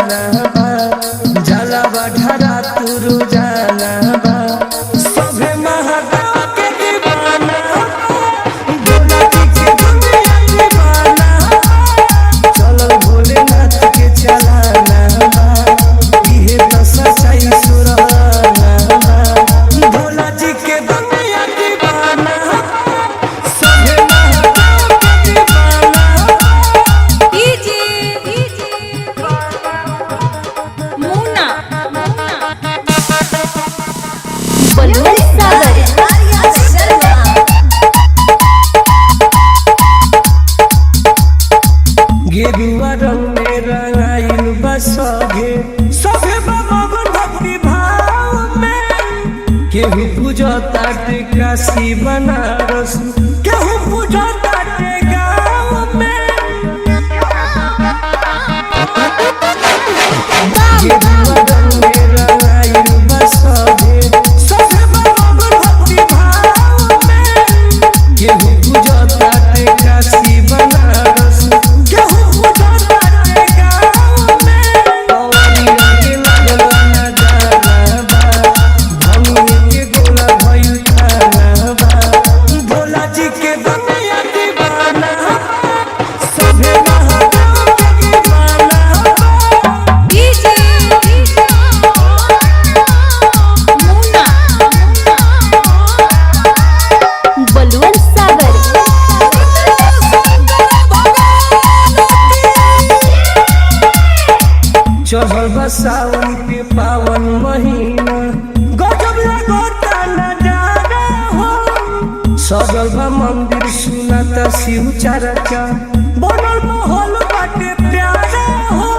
दीवाना बा जाला बढ़ा तू रोजाना बा सभे महादेव के दीवाना भोला जी के दुनिया दीवाना चलल भोलेनाथ के चलाना बा इहे तो सच्चाई सुराना बा भोला जी के दुनिया दीवाना सभे महादेव के दीवाना मुन्ना बलवन सागर गेरुआ रंग में रंगाइल बा सभे सभे मगन भक्ति भाव में केहू पूजता काशी बनारस केहू पूजता गाँव में गेरुआ रंग में रंगाइल बा सभे सभे मगन भक्ति भाव में केहू पूजता काशी बनारस केहू पूजता गाँव में पवनिया के लागल नजारा बा भंगिए के गोला भइल खाना बा भोला जी के दुनिया दीवाना सभे महादेव के दीवाना मुन्ना बलवन सागर चढ़ल बा सावन के पावन महीना गजब लगता नजारा हो सजल बा मंदिर सुनाता शिव चर्चा बनल माहौल बाटे प्यारा हो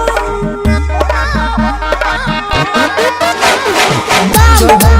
चढ़ल